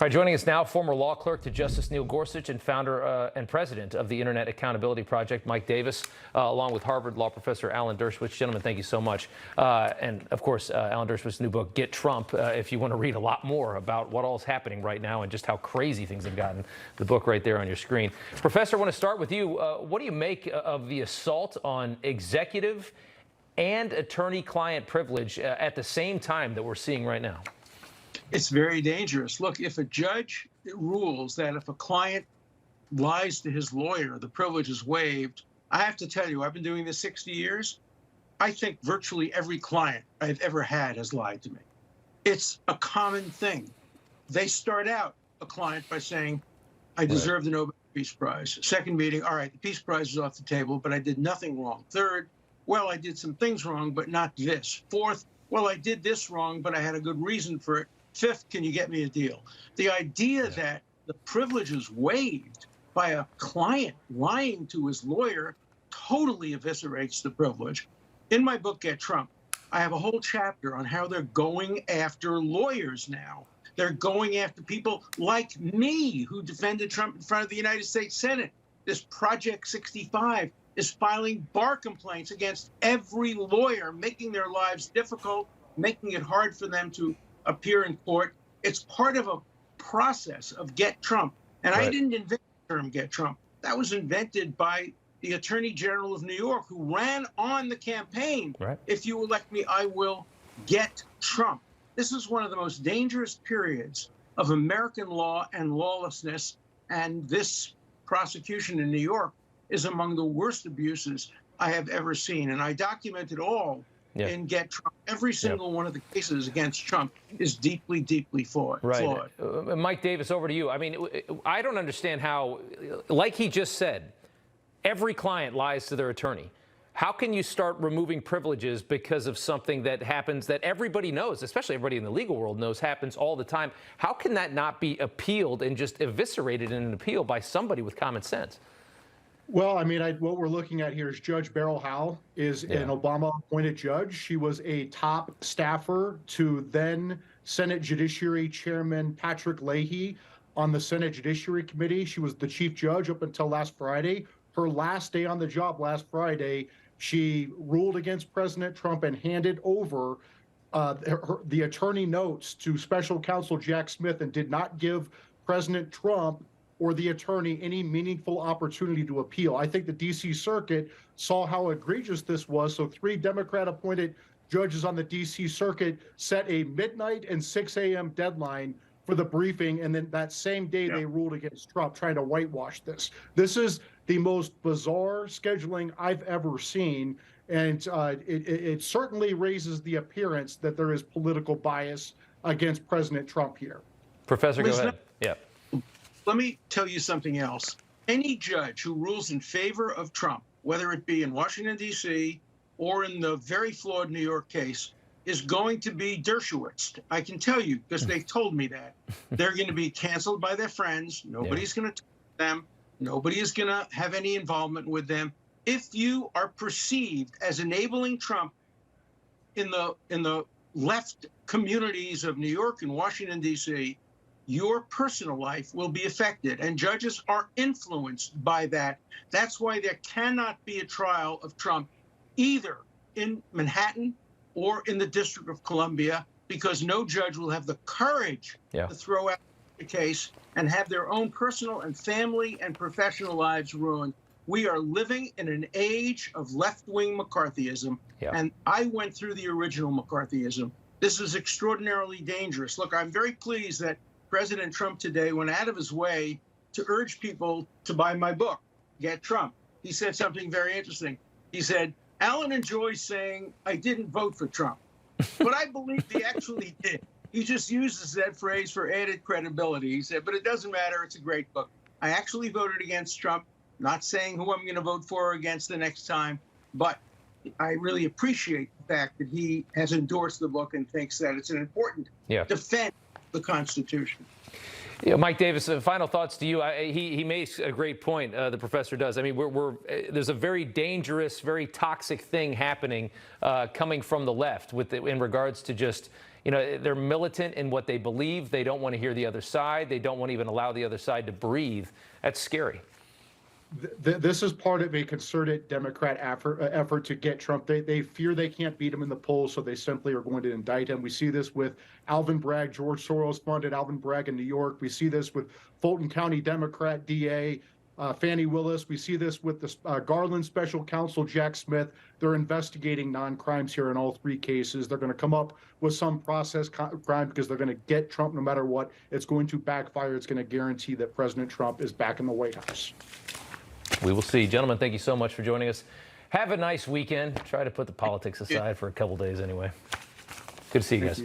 All right, joining us now, former law clerk to Justice Neil Gorsuch and founder and president of the Internet Accountability Project, Mike Davis, along with Harvard law professor Alan Dershowitz. Gentlemen, thank you so much. And of course, Alan Dershowitz's new book, Get Trump, if you want to read a lot more about what all is happening right now and just how crazy things have gotten. The book right there on your screen. Professor, I want to start with you. What do you make of the assault on executive and attorney-client privilege at the same time that we're seeing right now? It's very dangerous. Look, if a judge rules that if a client lies to his lawyer, the privilege is waived, I have to tell you, I've been doing this 60 years. I think virtually every client I've ever had has lied to me. It's a common thing. They start out a client by saying, I deserve the Nobel Peace Prize. Second meeting, all right, the Peace Prize is off the table, but I did nothing wrong. Third, well, I did some things wrong, but not this. Fourth, well, I did this wrong, but I had a good reason for it. Fifth, can you get me a deal? The idea that the privilege is waived by a client lying to his lawyer totally eviscerates the privilege. In my book, Get Trump, I have a whole chapter on how they're going after lawyers now. They're going after people like me who defended Trump in front of the United States Senate. This Project 65 is filing bar complaints against every lawyer, making their lives difficult, making it hard for them to appear in court. It's part of a process of Get Trump. And I didn't invent the term Get Trump. That was invented by the Attorney General of New York, who ran on the campaign. If you elect me, I will get Trump. This is one of the most dangerous periods of American law and lawlessness. And this prosecution in New York is among the worst abuses I have ever seen. And I documented all in Get Trump. Every single one of the cases against Trump is deeply, deeply flawed. Mike Davis, over to you. I mean, I don't understand how, like he just said, every client lies to their attorney. How can you start removing privileges because of something that happens that everybody knows, especially everybody in the legal world knows happens all the time? How can that not be appealed and just eviscerated in an appeal by somebody with common sense? Well, I mean, what we're looking at here is Judge Beryl Howell is an Obama-appointed judge. She was a top staffer to then Senate Judiciary Chairman Patrick Leahy on the Senate Judiciary Committee. She was the chief judge up until last Friday. Her last day on the job last Friday, she ruled against President Trump and handed over the attorney notes to special counsel Jack Schmitt and did not give President Trump or the attorney any meaningful opportunity to appeal. I think the D.C. Circuit saw how egregious this was, so 3 Democrat-appointed judges on the D.C. Circuit set a midnight and 6 a.m. deadline for the briefing, and then that same day they ruled against Trump, trying to whitewash this. This is the most bizarre scheduling I've ever seen, and it certainly raises the appearance that there is political bias against President Trump here. Professor, go ahead. Let me tell you something else. Any judge who rules in favor of Trump, whether it be in Washington, D.C., or in the very flawed New York case, is going to be Dershowitzed. I can tell you, because they've told me that. They're going to be canceled by their friends. Nobody's going to talk to them. Nobody is going to have any involvement with them. If you are perceived as enabling Trump in the left communities of New York and Washington, D.C., your personal life will be affected, and judges are influenced by that. That's why there cannot be a trial of Trump either in Manhattan or in the District of Columbia, because no judge will have the courage to throw out the case and have their own personal and family and professional lives ruined. We are living in an age of left-wing McCarthyism, and I went through the original McCarthyism. This is extraordinarily dangerous. Look, I'm very pleased that President Trump today went out of his way to urge people to buy my book, Get Trump. He said something very interesting. He said, Alan enjoys saying, I didn't vote for Trump. But I believe he actually did. He just uses that phrase for added credibility. He said, but it doesn't matter. It's a great book. I actually voted against Trump, not saying who I'm going to vote for or against the next time. But I really appreciate the fact that he has endorsed the book and thinks that it's an important defense the Constitution. Mike Davis, final thoughts to you. He makes a great point, the professor does. I mean, there's a very dangerous, very toxic thing happening coming from the left in regards to just they're militant in what they believe. They don't want to hear the other side. They don't want to even allow the other side to breathe. That's scary. This is part of a concerted Democrat effort to get Trump. They fear they can't beat him in the polls, so they simply are going to indict him. We see this with Alvin Bragg, George Soros funded Alvin Bragg in New York. We see this with Fulton County Democrat DA Fannie Willis. We see this with the Garland special counsel Jack Schmitt. They're investigating non-crimes here in all three cases. They're going to come up with some process crime because they're going to get Trump no matter what. It's going to backfire. It's going to guarantee that President Trump is back in the White House. We will see. Gentlemen, thank you so much for joining us. Have a nice weekend. Try to put the politics aside for a couple days anyway. Good to see you guys.